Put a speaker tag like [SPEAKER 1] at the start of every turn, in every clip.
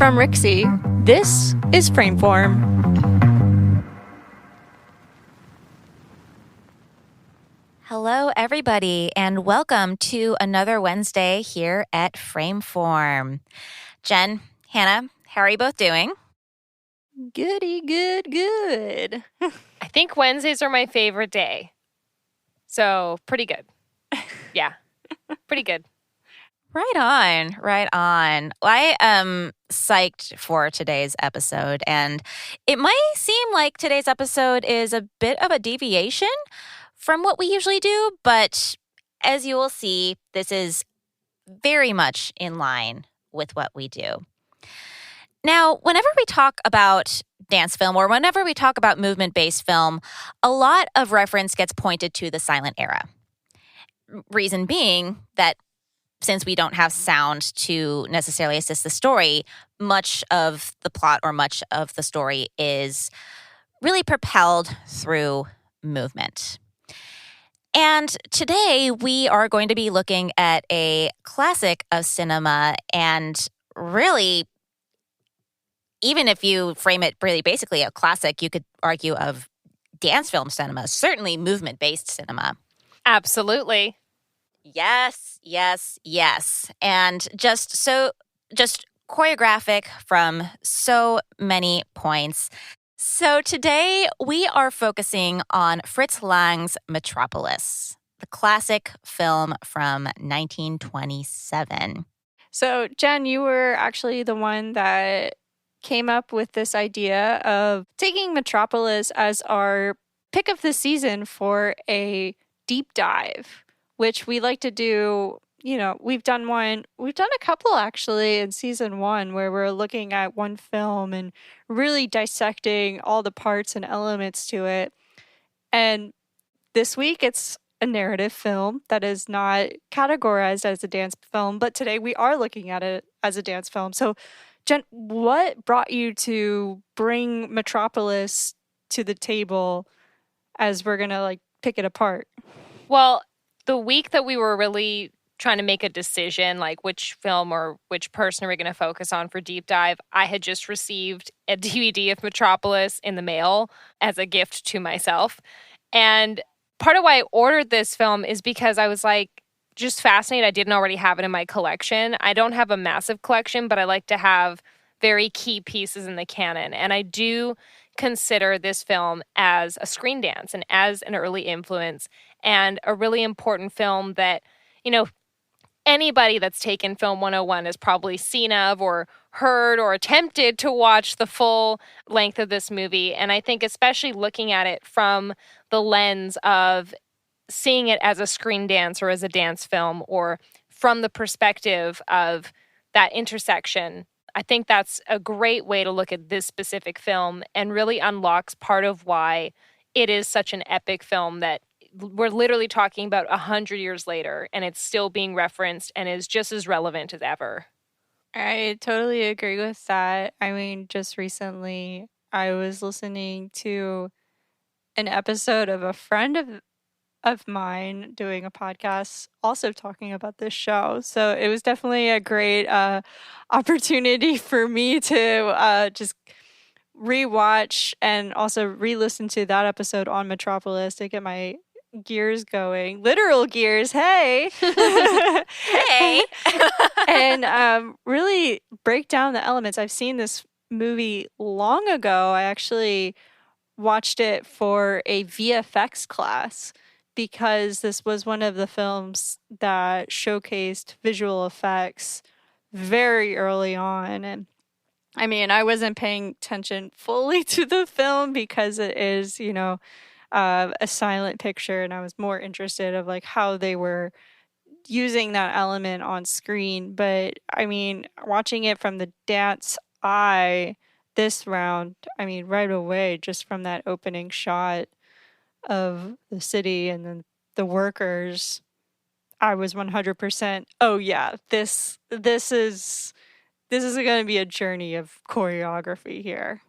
[SPEAKER 1] From Rixie, this is Frameform.
[SPEAKER 2] Hello, everybody, and welcome to another Wednesday here at Frameform. Jen, Hannah, how are you both doing?
[SPEAKER 1] Goody, good.
[SPEAKER 3] I think Wednesdays are my favorite day. So, pretty good. Yeah, pretty good.
[SPEAKER 2] Right on. I am psyched for today's episode, and it might seem like today's episode is a bit of a deviation from what we usually do, but as you will see, this is very much in line with what we do. Now, whenever we talk about dance film or whenever we talk about movement-based film, a lot of reference gets pointed to the silent era. Reason being that since we don't have sound to necessarily assist the story, much of the plot or much of the story is really propelled through movement. And today we are going to be looking at a classic of cinema, and really, even if you frame it really basically a classic, you could argue of dance film cinema, certainly movement-based cinema.
[SPEAKER 3] Absolutely.
[SPEAKER 2] Yes. And just choreographic from so many points. So today we are focusing on Fritz Lang's Metropolis, the classic film from 1927.
[SPEAKER 1] So, Jen, you were actually the one that came up with this idea of taking Metropolis as our pick of the season for a deep dive, which we like to do. You know, we've done a couple actually in season 1 where we're looking at one film and really dissecting all the parts and elements to it. And this week it's a narrative film that is not categorized as a dance film, but today we are looking at it as a dance film. So, Jen, what brought you to bring Metropolis to the table as we're going to pick it apart?
[SPEAKER 3] Well, the week that we were really trying to make a decision, like which film or which person are we going to focus on for deep dive, I had just received a DVD of Metropolis in the mail as a gift to myself. And part of why I ordered this film is because I was just fascinated. I didn't already have it in my collection. I don't have a massive collection, but I like to have very key pieces in the canon. And I do consider this film as a screendance and as an early influence and a really important film that, anybody that's taken Film 101 has probably seen of or heard or attempted to watch the full length of this movie. And I think especially looking at it from the lens of seeing it as a screen dance or as a dance film or from the perspective of that intersection, I think that's a great way to look at this specific film and really unlocks part of why it is such an epic film that we're literally talking about 100 years later and it's still being referenced and is just as relevant as ever.
[SPEAKER 1] I totally agree with that. I mean, just recently I was listening to an episode of a friend of mine doing a podcast also talking about this show. So it was definitely a great opportunity for me to just rewatch and also re-listen to that episode on Metropolis to get my gears going. Literal gears, hey!
[SPEAKER 2] Hey!
[SPEAKER 1] And really break down the elements. I've seen this movie long ago. I actually watched it for a VFX class because this was one of the films that showcased visual effects very early on. And I mean, I wasn't paying attention fully to the film because it is, a silent picture, and I was more interested of how they were using that element on screen. But I mean, watching it from the dance eye this round, I mean, right away, just from that opening shot of the city and then the workers, I was 100%, oh yeah, this is going to be a journey of choreography here.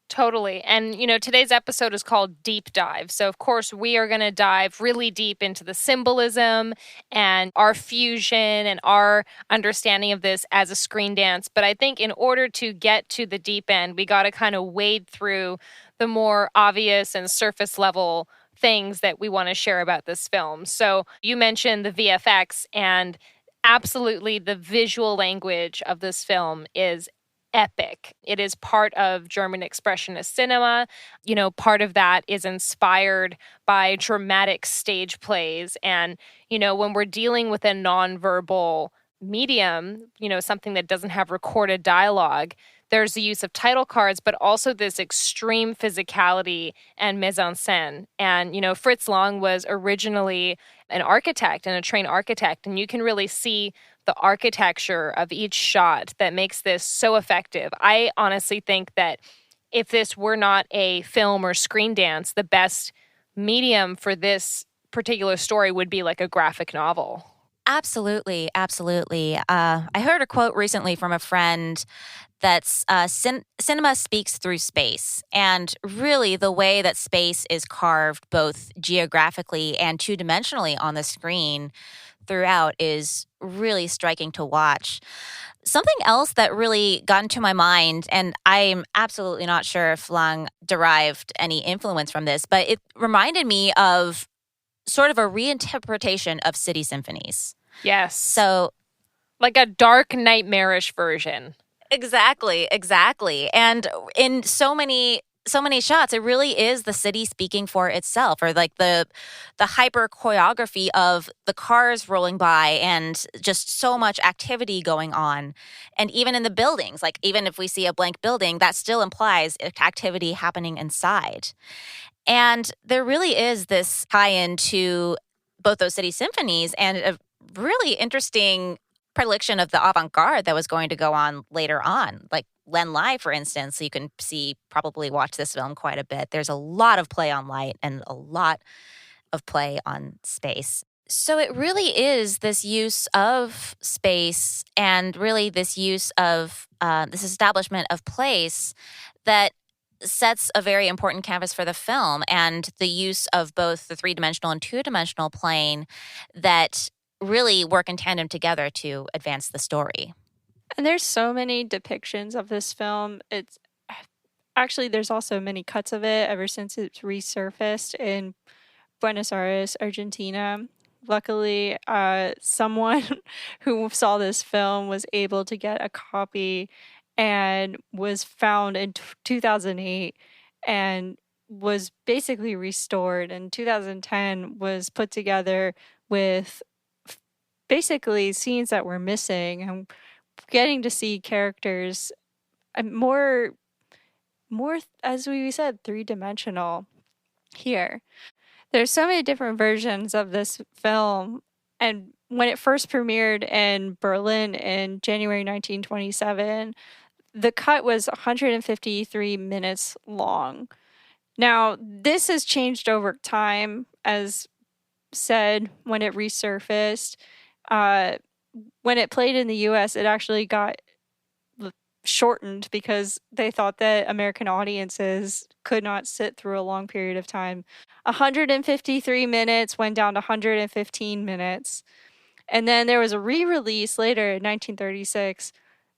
[SPEAKER 3] Totally. And, today's episode is called Deep Dive. So, of course, we are going to dive really deep into the symbolism and our fusion and our understanding of this as a screen dance. But I think in order to get to the deep end, we got to kind of wade through the more obvious and surface level things that we want to share about this film. So, you mentioned the VFX, and absolutely the visual language of this film is epic. It is part of German expressionist cinema. Part of that is inspired by dramatic stage plays. And, when we're dealing with a nonverbal medium, something that doesn't have recorded dialogue, there's the use of title cards, but also this extreme physicality and mise en scène. And, Fritz Lang was originally an architect and a trained architect, and you can really see the architecture of each shot that makes this so effective. I honestly think that if this were not a film or screen dance, the best medium for this particular story would be like a graphic novel.
[SPEAKER 2] Absolutely, absolutely. I heard a quote recently from a friend that's cinema speaks through space. And really, the way that space is carved both geographically and two-dimensionally on the screen throughout is really striking to watch. Something else that really got into my mind, and I'm absolutely not sure if Lang derived any influence from this, but it reminded me of sort of a reinterpretation of city symphonies.
[SPEAKER 3] Yes.
[SPEAKER 2] So,
[SPEAKER 3] like a dark, nightmarish version.
[SPEAKER 2] Exactly. And in so many shots, it really is the city speaking for itself, or like the hyper choreography of the cars rolling by and just so much activity going on. And even in the buildings, like even if we see a blank building, that still implies activity happening inside. And there really is this tie-in to both those city symphonies and a really interesting predilection of the avant-garde that was going to go on later on. Like Len Lai, for instance, you can probably watch this film quite a bit. There's a lot of play on light and a lot of play on space. So it really is this use of space and really this use of this establishment of place that sets a very important canvas for the film, and the use of both the three-dimensional and two-dimensional plane that really work in tandem together to advance the story.
[SPEAKER 1] And there's so many depictions of this film. It's actually, there's also many cuts of it ever since it's resurfaced in Buenos Aires, Argentina. Luckily, someone who saw this film was able to get a copy and was found in 2008 and was basically restored. In 2010 was put together with basically scenes that were missing and getting to see characters more, as we said, three-dimensional here. There's so many different versions of this film, and when it first premiered in Berlin in January 1927, the cut was 153 minutes long. Now, this has changed over time, as said, when it resurfaced. When it played in the US, it actually got shortened because they thought that American audiences could not sit through a long period of time. 153 minutes went down to 115 minutes. And then there was a re-release later in 1936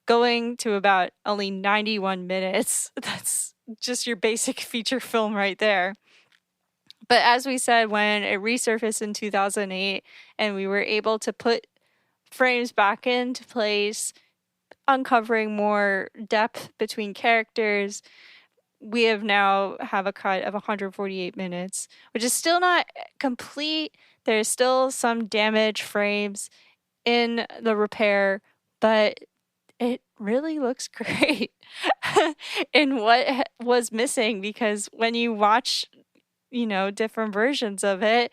[SPEAKER 1] going to about only 91 minutes. That's just your basic feature film right there. But as we said, when it resurfaced in 2008 and we were able to put frames back into place, uncovering more depth between characters, we now have a cut of 148 minutes, which is still not complete. There's still some damaged frames in the repair, but it really looks great in what was missing, because when you watch, different versions of it,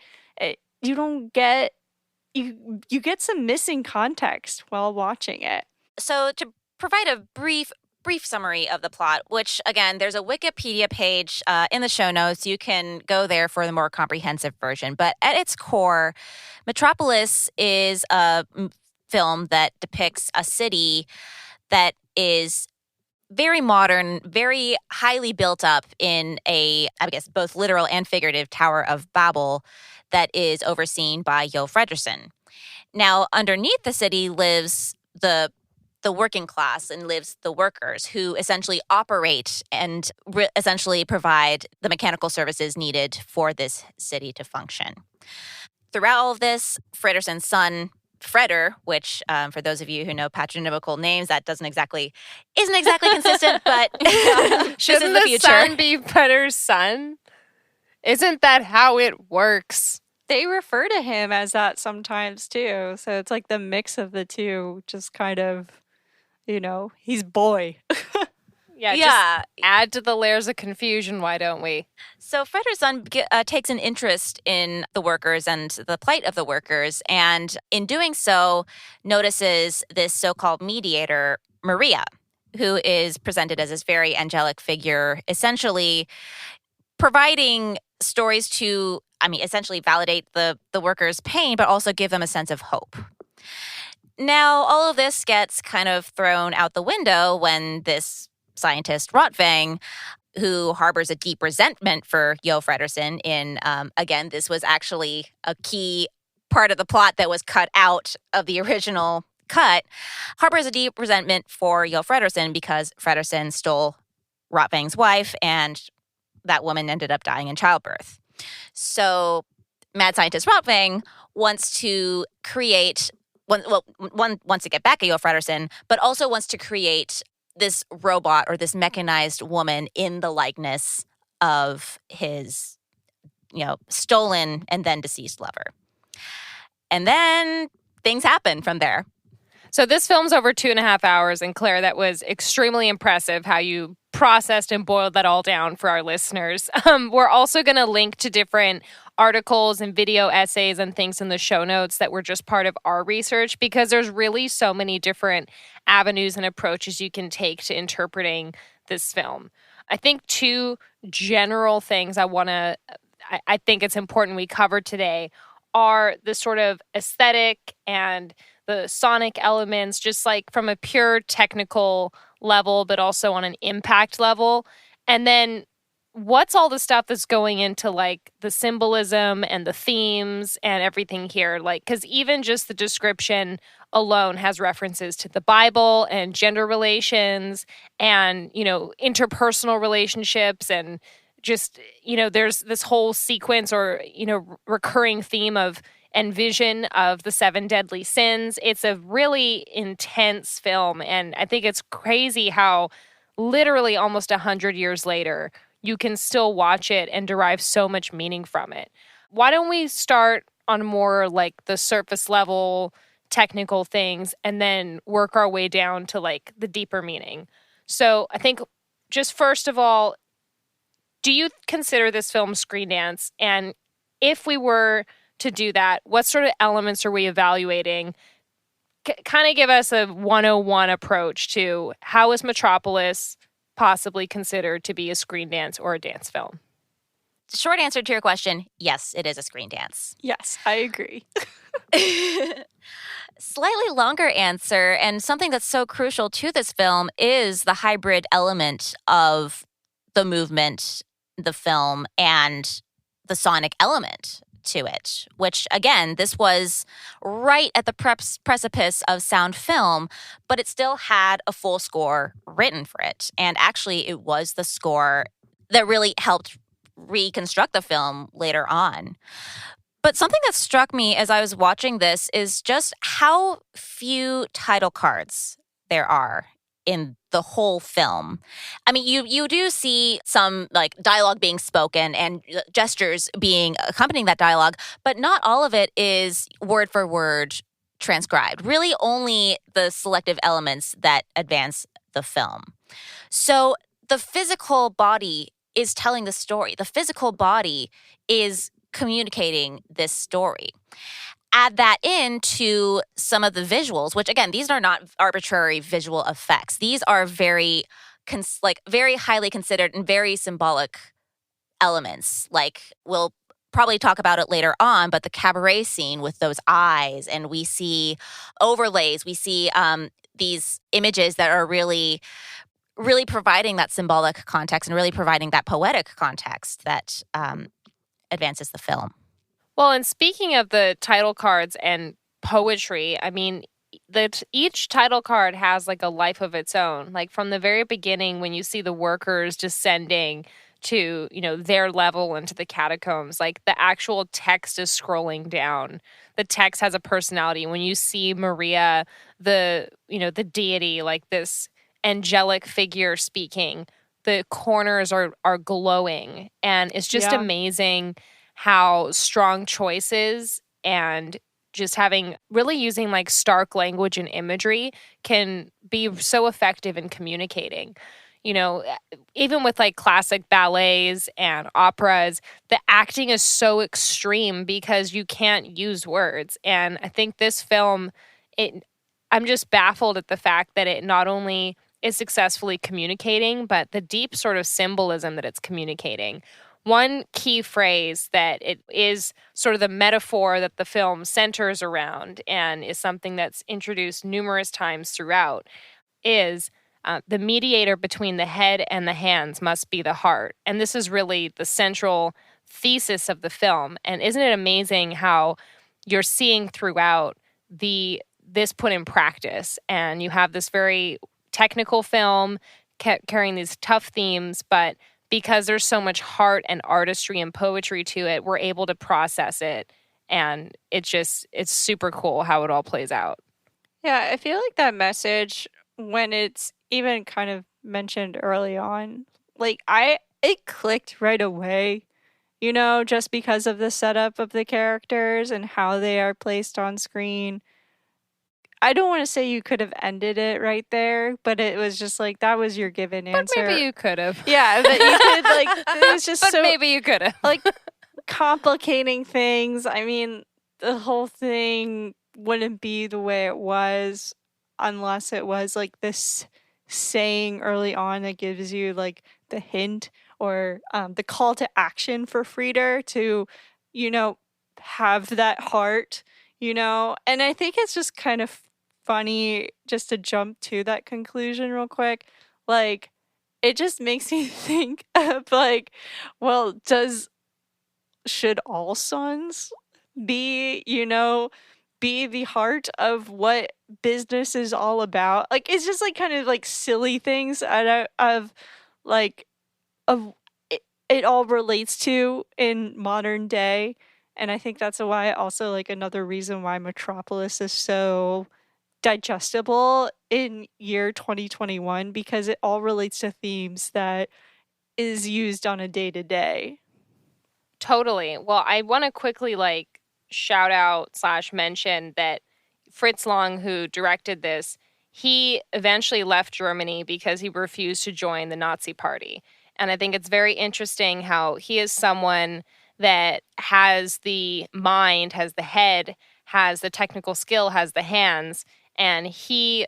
[SPEAKER 1] you don't get, you get some missing context while watching it.
[SPEAKER 2] So to provide a brief summary of the plot, which again, there's a Wikipedia page in the show notes. You can go there for the more comprehensive version. But at its core, Metropolis is a film that depicts a city that is very modern, very highly built up in a, I guess, both literal and figurative Tower of Babel that is overseen by Jo Fredersen. Now, underneath the city lives the working class and lives the workers who essentially operate and essentially provide the mechanical services needed for this city to function. Throughout all of this, Fredersen's son, Freder, which for those of you who know patronymical names, that isn't exactly consistent, but
[SPEAKER 3] shouldn't
[SPEAKER 2] the
[SPEAKER 3] the
[SPEAKER 2] future.
[SPEAKER 3] son be Freder's son? Isn't that how it works?
[SPEAKER 1] They refer to him as that sometimes too. So it's like the mix of the two, just kind of, he's boy.
[SPEAKER 3] Yeah, just add to the layers of confusion, why don't we?
[SPEAKER 2] So Freder's son takes an interest in the workers and the plight of the workers, and in doing so, notices this so-called mediator, Maria, who is presented as this very angelic figure, essentially providing stories to, essentially validate the workers' pain, but also give them a sense of hope. Now, all of this gets kind of thrown out the window when this scientist, Rotvang, who harbors a deep resentment for Jo Fredersen in, again, this was actually a key part of the plot that was cut out of the original cut, harbors a deep resentment for Jo Fredersen because Fredersen stole Rotvang's wife, and that woman ended up dying in childbirth. So mad scientist Rotvang wants to create, wants to get back at Jo Fredersen, but also wants to create this robot or this mechanized woman in the likeness of his, stolen and then deceased lover. And then things happen from there.
[SPEAKER 3] So this film's over 2.5 hours, and Claire, that was extremely impressive how you processed and boiled that all down for our listeners. We're also going to link to different articles and video essays and things in the show notes that were just part of our research, because there's really so many different avenues and approaches you can take to interpreting this film. I think two general things I think it's important we cover today are the sort of aesthetic and the sonic elements, just like from a pure technical level, but also on an impact level. And then what's all the stuff that's going into like the symbolism and the themes and everything here? Like, because even just the description alone has references to the Bible and gender relations and, interpersonal relationships, and just, there's this whole sequence or, recurring theme of and vision of the 7 deadly sins. It's a really intense film, and I think it's crazy how literally almost 100 years later, you can still watch it and derive so much meaning from it. Why don't we start on more like the surface level technical things and then work our way down to like the deeper meaning? So I think just first of all, do you consider this film screendance? And if we were to do that, what sort of elements are we evaluating? Kind of give us a 101 approach to how is Metropolis possibly considered to be a screen dance or a dance film?
[SPEAKER 2] Short answer to your question, yes, it is a screen dance.
[SPEAKER 1] Yes, I agree.
[SPEAKER 2] Slightly longer answer, and something that's so crucial to this film, is the hybrid element of the movement, the film, and the sonic element to it, which, again, this was right at the precipice of sound film, but it still had a full score written for it. And actually, it was the score that really helped reconstruct the film later on. But something that struck me as I was watching this is just how few title cards there are in the whole film. I mean, you do see some like dialogue being spoken and gestures being accompanying that dialogue, but not all of it is word for word transcribed. Really only the selective elements that advance the film. So the physical body is telling the story. The physical body is communicating this story. Add that into some of the visuals, which again, these are not arbitrary visual effects. These are very highly considered and very symbolic elements. Like we'll probably talk about it later on, but the cabaret scene with those eyes, and we see overlays, we see these images that are really really providing that symbolic context and really providing that poetic context that advances the film.
[SPEAKER 3] Well, and speaking of the title cards and poetry, I mean, that each title card has like a life of its own. Like from the very beginning, when you see the workers descending to, their level into the catacombs, like the actual text is scrolling down. The text has a personality. When you see Maria, the deity, like this angelic figure speaking, the corners are glowing, and it's just amazing how strong choices and just really using like stark language and imagery can be so effective in communicating. Even with like classic ballets and operas, the acting is so extreme because you can't use words. And I think this film, I'm just baffled at the fact that it not only is successfully communicating, but the deep sort of symbolism that it's communicating. One key phrase that it is sort of the metaphor that the film centers around and is something that's introduced numerous times throughout is the mediator between the head and the hands must be the heart. And this is really the central thesis of the film. And isn't it amazing how you're seeing throughout this put in practice? And you have this very technical film carrying these tough themes, but because there's so much heart and artistry and poetry to it, we're able to process it. And it's super cool how it all plays out.
[SPEAKER 1] Yeah, I feel like that message, when it's even kind of mentioned early on, like it clicked right away, just because of the setup of the characters and how they are placed on screen. I don't want to say you could have ended it right there, but it was just like that was your given answer.
[SPEAKER 3] But maybe you could have.
[SPEAKER 1] Yeah, but you could it was just
[SPEAKER 3] but
[SPEAKER 1] so
[SPEAKER 3] maybe you could have.
[SPEAKER 1] like complicating things. I mean, the whole thing wouldn't be the way it was unless it was like this saying early on that gives you like the hint or the call to action for Frieder to, have that heart, and I think it's just kind of funny just to jump to that conclusion real quick. Like, it just makes me think of like, well, should all sons be, be the heart of what business is all about? Like, it's just like kind of like silly things of it all relates to in modern day. And I think that's why also like another reason why Metropolis is so digestible in year 2021, because it all relates to themes that is used on a day-to-day.
[SPEAKER 3] Totally. Well, I want to quickly shout out / mention that Fritz Lang, who directed this, he eventually left Germany because he refused to join the Nazi Party. And I think it's very interesting how he is someone that has the mind, has the head, has the technical skill, has the hands, and he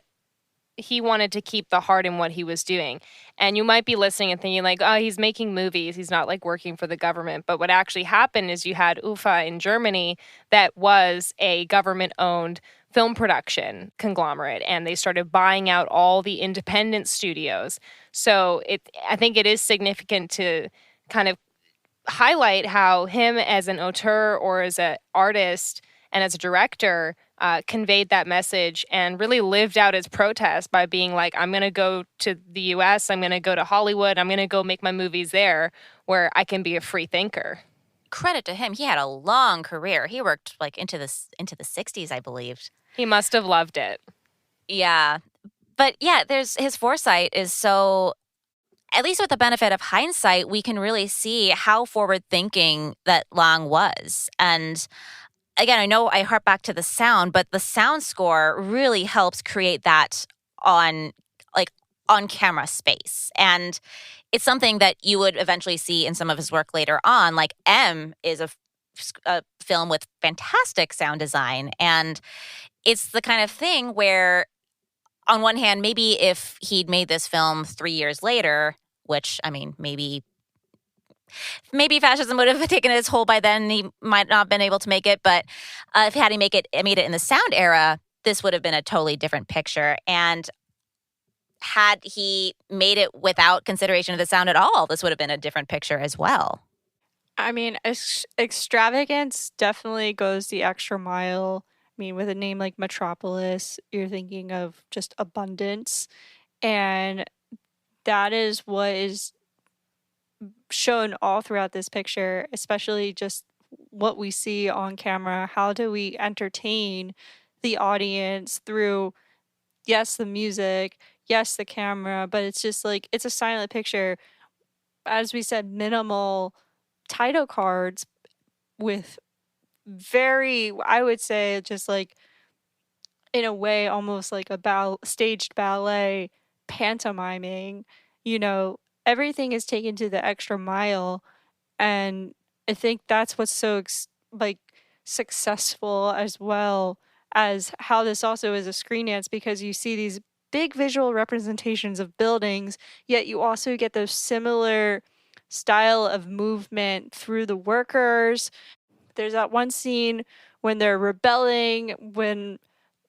[SPEAKER 3] wanted to keep the heart in what he was doing. And you might be listening and thinking like, oh, he's making movies. He's not like working for the government. But what actually happened is you had UFA in Germany that was a government-owned film production conglomerate, and they started buying out all the independent studios. So I think it is significant to kind of highlight how him as an auteur or as an artist and as a director conveyed that message and really lived out his protest by being like, I'm going to go to the US, I'm going to go to Hollywood, I'm going to go make my movies there where I can be a free thinker.
[SPEAKER 2] Credit to him. He had a long career. He worked like into the 60s, I believe.
[SPEAKER 3] He must have loved it.
[SPEAKER 2] Yeah. But yeah, his foresight is so, at least with the benefit of hindsight, we can really see how forward-thinking that Lang was. And again, I know I harp back to the sound, but the sound score really helps create that on camera space. And it's something that you would eventually see in some of his work later on. Like M is a film with fantastic sound design. And it's the kind of thing where, on one hand, maybe if he'd made this film 3 years later, which, I mean, maybe fascism would have taken its toll by then. He might not have been able to make it. But if had he made it in the sound era, this would have been a totally different picture. And had he made it without consideration of the sound at all, this would have been a different picture as well.
[SPEAKER 1] I mean, extravagance definitely goes the extra mile. I mean, with a name like Metropolis, you're thinking of just abundance. And that is what is shown all throughout this picture, especially just what we see on camera. How do we entertain the audience through, yes, the music, yes, the camera, but it's just like, it's a silent picture. As we said, minimal title cards with very, I would say, just like in a way, almost like a staged ballet pantomiming. Everything is taken to the extra mile, and I think that's what's so like successful, as well as how this also is a screen dance, because you see these big visual representations of buildings, yet you also get those similar style of movement through the workers. There's that one scene when they're rebelling, when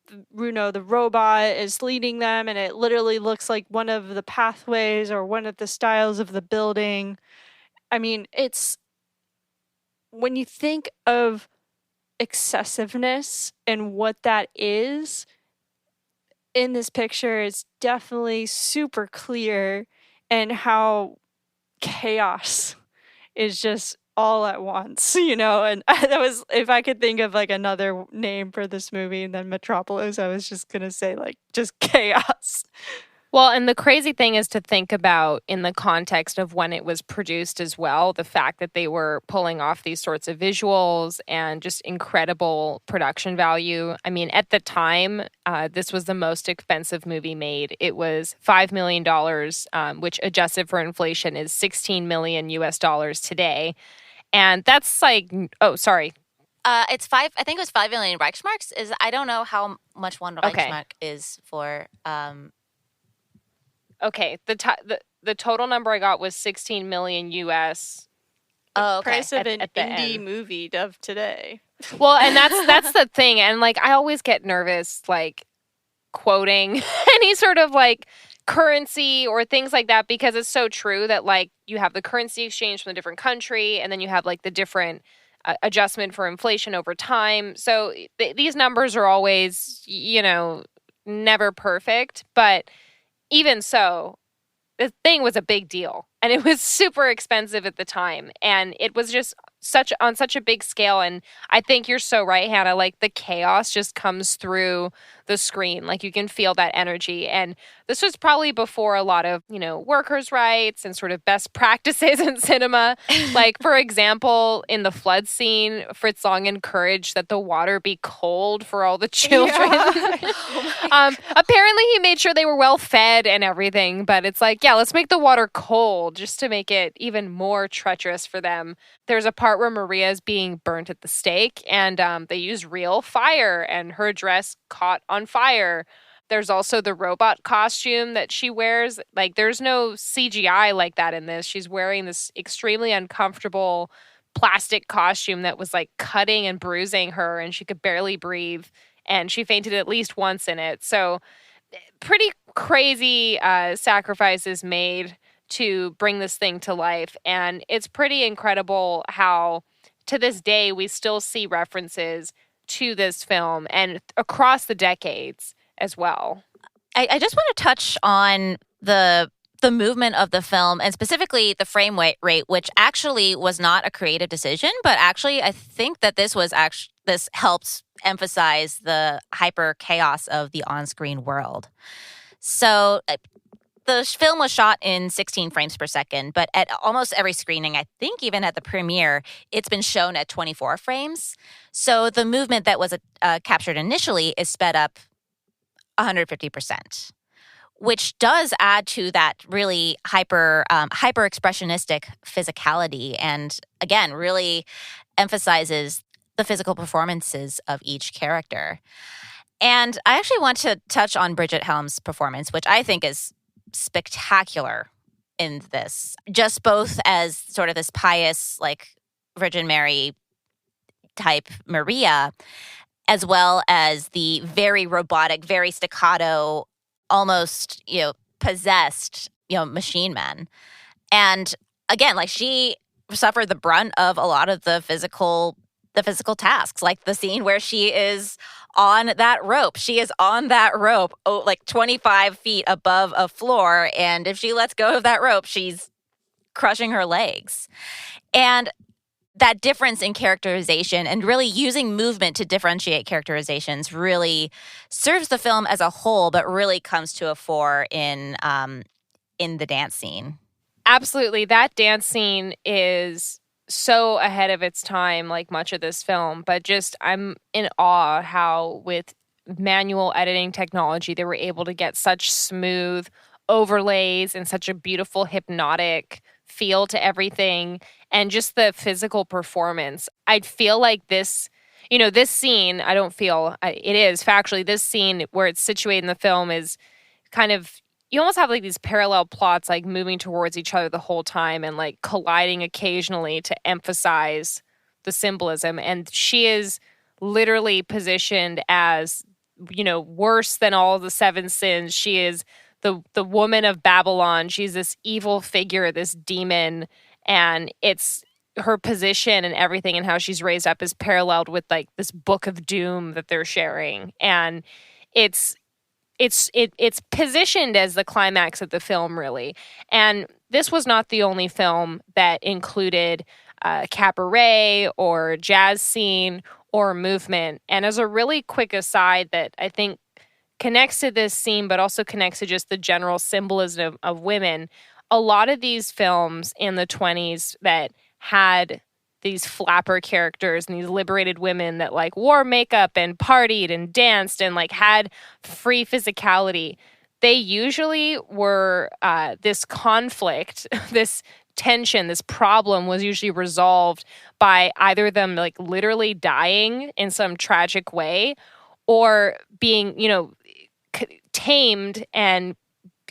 [SPEAKER 1] the robot is leading them, and it literally looks like one of the pathways or one of the styles of the building. I mean, it's when you think of excessiveness and what that is in this picture, it's definitely super clear, and how chaos is just all at once, and that was, if I could think of like another name for this movie than Metropolis, I was just gonna say like just chaos.
[SPEAKER 3] Well, and the crazy thing is to think about in the context of when it was produced as well, the fact that they were pulling off these sorts of visuals and just incredible production value. I mean, at the time, this was the most expensive movie made. It was $5 million, which adjusted for inflation is 16 million US dollars today. And that's like, oh, sorry.
[SPEAKER 2] It's five. I think it was 5 million Reichsmarks. I don't know how much one Reichsmark is for.
[SPEAKER 3] Okay, the total number I got was 16 million US.
[SPEAKER 1] Oh, okay. Price of an indie movie of today.
[SPEAKER 3] Well, and that's the thing, and like I always get nervous, like quoting any sort of like currency or things like that, because it's so true that like you have the currency exchange from a different country, and then you have like the different adjustment for inflation over time. So these numbers are always, never perfect, but even so, the thing was a big deal, and it was super expensive at the time, and it was just on such a big scale. And I think you're so right, Hannah, like the chaos just comes through the screen. Like you can feel that energy. And this was probably before a lot of, workers' rights and sort of best practices in cinema. Like, for example, in the flood scene, Fritz Lang encouraged that the water be cold for all the children. Yeah. Apparently he made sure they were well fed and everything, but it's like, yeah, let's make the water cold just to make it even more treacherous for them. There's a part where Maria is being burnt at the stake, and they use real fire, and her dress caught on fire. There's also the robot costume that she wears. Like, there's no CGI like that in this. She's wearing this extremely uncomfortable plastic costume that was like cutting and bruising her, and she could barely breathe, and she fainted at least once in it. So pretty crazy sacrifices made to bring this thing to life. And it's pretty incredible how to this day we still see references to this film and across the decades as well.
[SPEAKER 2] I just want to touch on the movement of the film, and specifically the frame rate, which actually was not a creative decision, but actually I think that this helps emphasize the hyper chaos of the on-screen world. So the film was shot in 16 frames per second, but at almost every screening, I think even at the premiere, it's been shown at 24 frames. So the movement that was captured initially is sped up 150%, which does add to that really hyper expressionistic physicality, and again, really emphasizes the physical performances of each character. And I actually want to touch on Bridget Helm's performance, which I think is spectacular in this, just both as sort of this pious, like Virgin Mary type Maria, as well as the very robotic, very staccato, almost, possessed, machine men. And again, like she suffered the brunt of a lot of the physical tasks, like the scene where she is on that rope. She is on that rope, like 25 feet above a floor. And if she lets go of that rope, she's crushing her legs. And that difference in characterization and really using movement to differentiate characterizations really serves the film as a whole, but really comes to a fore in the dance scene.
[SPEAKER 3] Absolutely. That dance scene is so ahead of its time, like much of this film, but just I'm in awe how with manual editing technology, they were able to get such smooth overlays and such a beautiful hypnotic feel to everything and just the physical performance. I feel like this scene, it is factually this scene where it's situated in the film is kind of, you almost have like these parallel plots like moving towards each other the whole time and like colliding occasionally to emphasize the symbolism. And she is literally positioned as, worse than all the seven sins. She is the woman of Babylon. She's this evil figure, this demon, and it's her position and everything and how she's raised up is paralleled with like this book of doom that they're sharing. And it's positioned as the climax of the film, really. And this was not the only film that included cabaret or jazz scene or movement. And as a really quick aside that I think connects to this scene, but also connects to just the general symbolism of women, a lot of these films in the 20s that had these flapper characters and these liberated women that like wore makeup and partied and danced and like had free physicality, they usually were this conflict, this tension, this problem was usually resolved by either them like literally dying in some tragic way or being, tamed and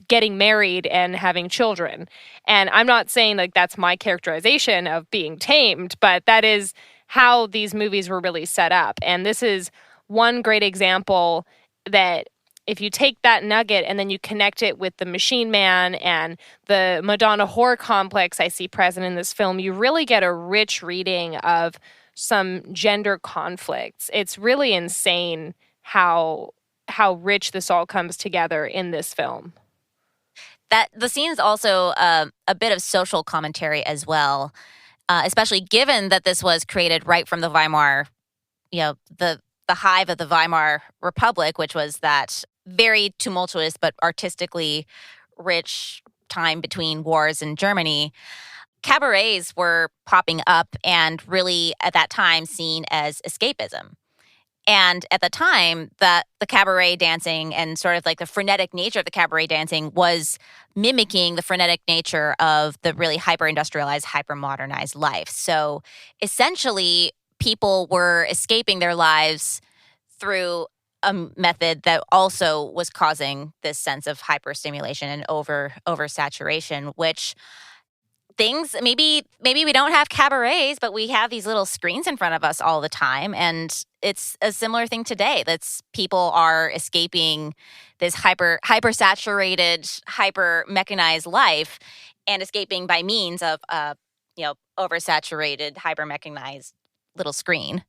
[SPEAKER 3] getting married and having children. And I'm not saying like that's my characterization of being tamed, but that is how these movies were really set up. And this is one great example that if you take that nugget and then you connect it with the Machine Man and the Madonna horror complex I see present in this film, you really get a rich reading of some gender conflicts. It's really insane how rich this all comes together in this film.
[SPEAKER 2] That the scene is also a bit of social commentary as well, especially given that this was created right from the Weimar, the hive of the Weimar Republic, which was that very tumultuous but artistically rich time between wars in Germany. Cabarets were popping up and really at that time seen as escapism. And at the time, the cabaret dancing and sort of like the frenetic nature of the cabaret dancing was mimicking the frenetic nature of the really hyper-industrialized, hyper-modernized life. So essentially, people were escaping their lives through a method that also was causing this sense of hyperstimulation and oversaturation, which things maybe we don't have cabarets, but we have these little screens in front of us all the time, and it's a similar thing today. That's people are escaping this hyper-saturated, hyper-mechanized life and escaping by means of oversaturated, hyper-mechanized little screen.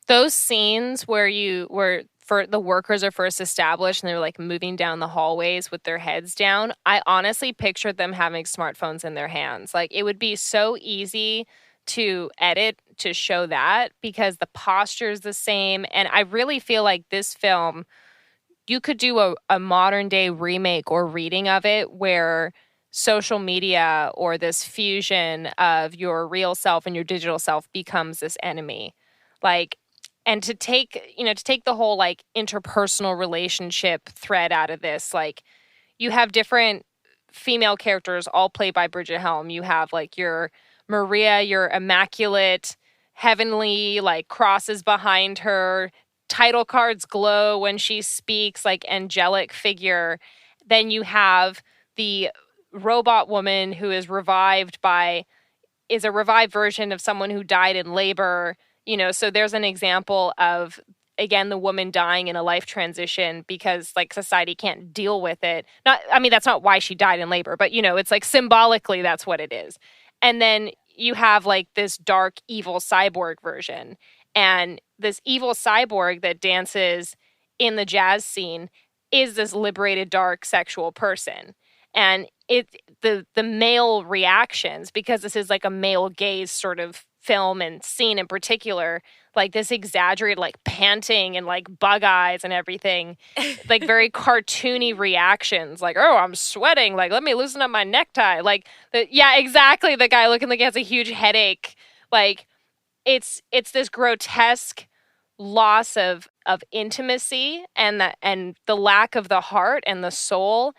[SPEAKER 3] Those scenes where the workers are first established and they're like moving down the hallways with their heads down, I honestly pictured them having smartphones in their hands. Like it would be so easy to edit to show that because the posture is the same. And I really feel like this film, you could do a modern day remake or reading of it where social media or this fusion of your real self and your digital self becomes this enemy. Like, and to take the whole like interpersonal relationship thread out of this, like you have different female characters all played by Bridget Helm. You have like your Maria, your immaculate, heavenly, like crosses behind her, title cards glow when she speaks, like angelic figure. Then you have the robot woman who is a revived version of someone who died in labor. So there's an example of again, the woman dying in a life transition because like society can't deal with it. Not, I mean, that's not why she died in labor, but it's like symbolically that's what it is. And then you have like this dark, evil cyborg version. And this evil cyborg that dances in the jazz scene is this liberated, dark, sexual person. And the male reactions, because this is like a male gaze sort of film and scene in particular, like this exaggerated like panting and like bug eyes and everything, like very cartoony reactions, like, oh, I'm sweating, like let me loosen up my necktie, like yeah, exactly, the guy looking like he has a huge headache. Like it's this grotesque loss of intimacy and the lack of the heart and the soul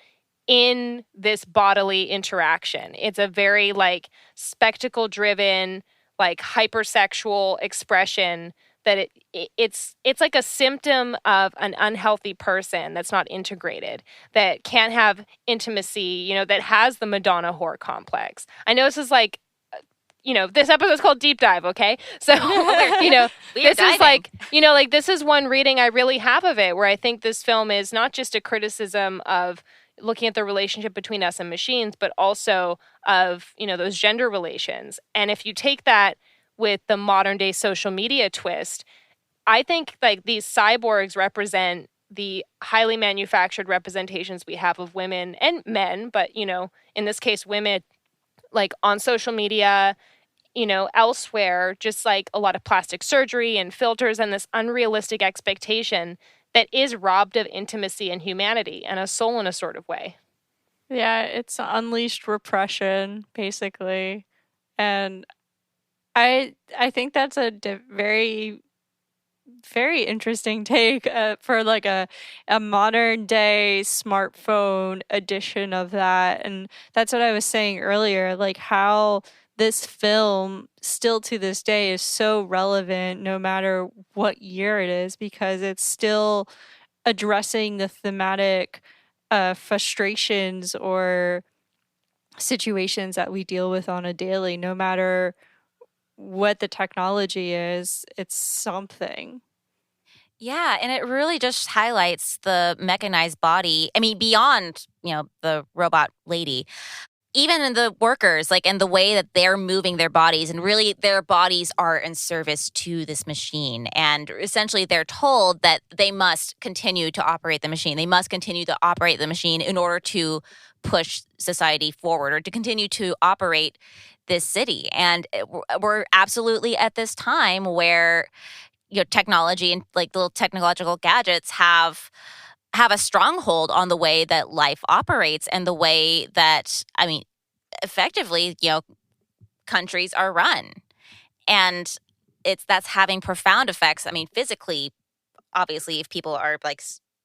[SPEAKER 3] in this bodily interaction. It's a very like spectacle driven, like hypersexual expression that it's like a symptom of an unhealthy person that's not integrated, that can't have intimacy, that has the Madonna whore complex. I know this is like, this episode is called Deep Dive, okay? So, this is like, like this is one reading I really have of it, where I think this film is not just a criticism of looking at the relationship between us and machines, but also of, those gender relations. And if you take that with the modern day social media twist, I think like these cyborgs represent the highly manufactured representations we have of women and men, but, in this case, women, like on social media, elsewhere, just like a lot of plastic surgery and filters and this unrealistic expectation that is robbed of intimacy and humanity and a soul in a sort of way.
[SPEAKER 1] Yeah, it's unleashed repression, basically. And I think that's a very, very interesting take for like a modern day smartphone edition of that. And that's what I was saying earlier, like how this film still to this day is so relevant no matter what year it is, because it's still addressing the thematic frustrations or situations that we deal with on a daily, no matter what the technology is, it's something.
[SPEAKER 2] Yeah, and it really just highlights the mechanized body. I mean, beyond, the robot lady, even in the workers, like, and the way that they're moving their bodies, and really their bodies are in service to this machine. And essentially they're told that they must continue to operate the machine. They must continue to operate the machine in order to push society forward, or to continue to operate this city. And we're absolutely at this time where technology and like little technological gadgets have a stronghold on the way that life operates, and the way that, I mean, effectively, countries are run. And that's having profound effects. I mean, physically, obviously, if people are like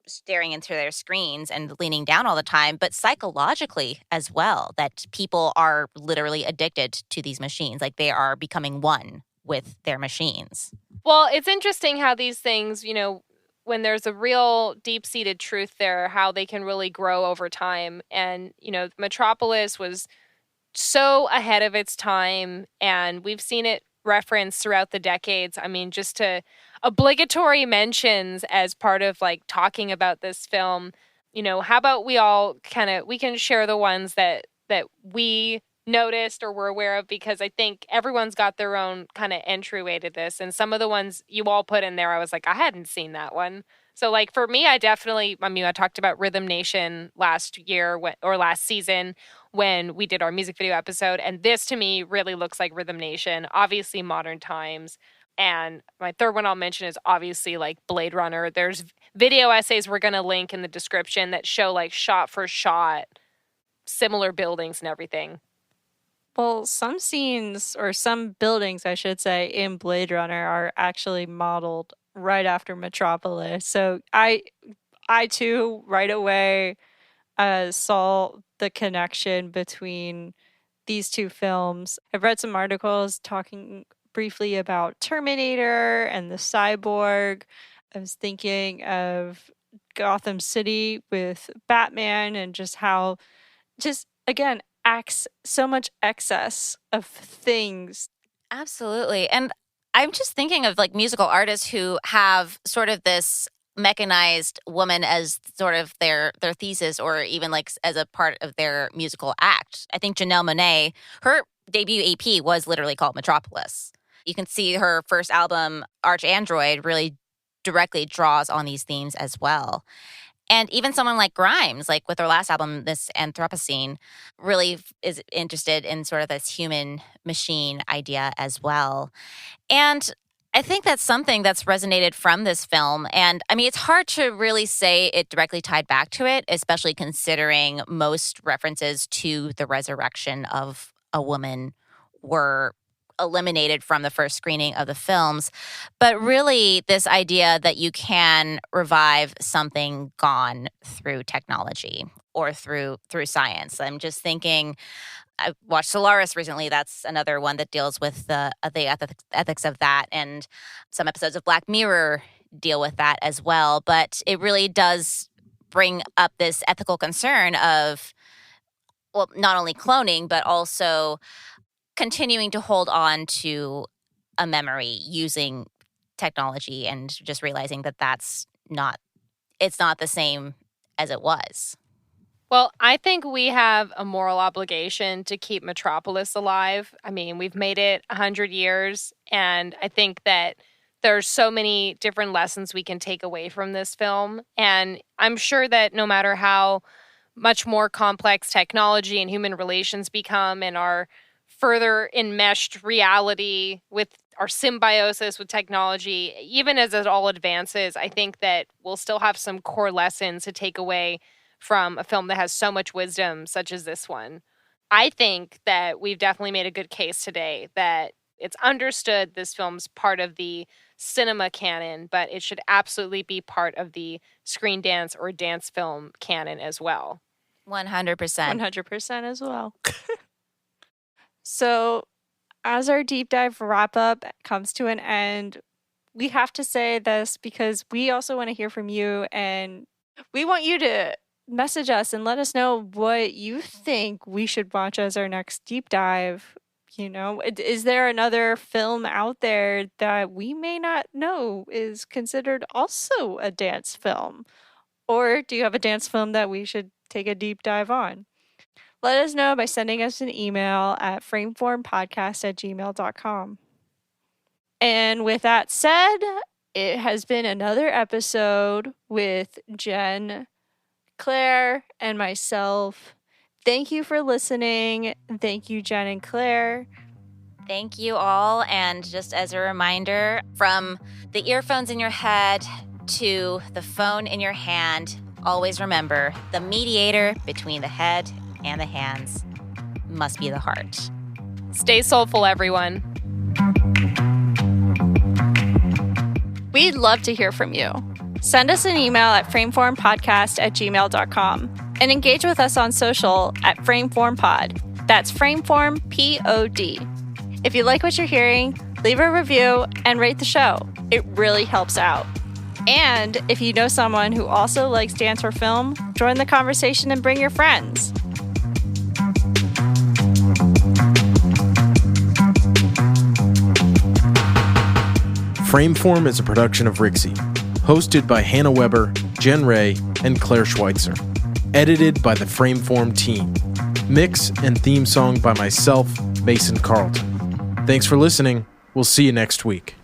[SPEAKER 2] staring into their screens and leaning down all the time, but psychologically as well, that people are literally addicted to these machines. Like they are becoming one with their machines.
[SPEAKER 3] Well, it's interesting how these things, when there's a real deep-seated truth there, how they can really grow over time. And, Metropolis was so ahead of its time, and we've seen it referenced throughout the decades. I mean, just to obligatory mentions as part of like talking about this film, how about we all we can share the ones that we noticed or were aware of, because I think everyone's got their own kind of entryway to this. And some of the ones you all put in there, I was like, I hadn't seen that one. So like for me, I talked about Rhythm Nation last year or last season when we did our music video episode. And this to me really looks like Rhythm Nation, obviously modern times. And my third one I'll mention is obviously like Blade Runner. There's video essays we're going to link in the description that show like shot for shot similar buildings and everything.
[SPEAKER 1] Well, some scenes, or some buildings, I should say, in Blade Runner are actually modeled right after Metropolis. So I too, right away, saw the connection between these two films. I've read some articles talking briefly about Terminator and the cyborg. I was thinking of Gotham City with Batman, and just how, just again, so much excess of things.
[SPEAKER 2] Absolutely. And I'm just thinking of like musical artists who have sort of this mechanized woman as sort of their thesis, or even like as a part of their musical act. I think Janelle Monae, her debut EP was literally called Metropolis. You can see her first album, Arch Android, really directly draws on these themes as well. And even someone like Grimes, like with her last album, this Anthropocene, really is interested in sort of this human machine idea as well. And I think that's something that's resonated from this film. And I mean, it's hard to really say it directly tied back to it, especially considering most references to the resurrection of a woman were eliminated from the first screening of the films. But really, this idea that you can revive something gone through technology or through science. I'm just thinking, I watched Solaris recently. That's another one that deals with the ethics of that. And some episodes of Black Mirror deal with that as well. But it really does bring up this ethical concern of, well, not only cloning, but also continuing to hold on to a memory using technology, and just realizing that it's not the same as it was.
[SPEAKER 3] Well, I think we have a moral obligation to keep Metropolis alive. I mean, we've made it 100 years, and I think that there's so many different lessons we can take away from this film. And I'm sure that no matter how much more complex technology and human relations become, and our further enmeshed reality with our symbiosis with technology, even as it all advances, I think that we'll still have some core lessons to take away from a film that has so much wisdom, such as this one. I think that we've definitely made a good case today that it's understood this film's part of the cinema canon, but it should absolutely be part of the screen dance or dance film canon as well.
[SPEAKER 2] 100%.
[SPEAKER 1] 100% as well. So, as our deep dive wrap up comes to an end, we have to say this because we also want to hear from you, and we want you to message us and let us know what you think we should watch as our next deep dive. You know, is there another film out there that we may not know is considered also a dance film? Or do you have a dance film that we should take a deep dive on? Let us know by sending us an email at frameformpodcast@gmail.com. And with that said, it has been another episode with Jen, Claire, and myself. Thank you for listening. Thank you, Jen and Claire.
[SPEAKER 2] Thank you all. And just as a reminder, from the earphones in your head to the phone in your hand, always remember the mediator between the head and the hands must be the heart.
[SPEAKER 3] Stay soulful, everyone.
[SPEAKER 1] We'd love to hear from you. Send us an email at frameformpodcast@gmail.com and engage with us on social at frameformpod. That's frameform POD. If you like what you're hearing, leave a review and rate the show. It really helps out. And if you know someone who also likes dance or film, join the conversation and bring your friends.
[SPEAKER 4] Frameform is a production of Rixie, hosted by Hannah Weber, Jen Ray, and Claire Schweitzer. Edited by the Frameform team. Mix and theme song by myself, Mason Carlton. Thanks for listening. We'll see you next week.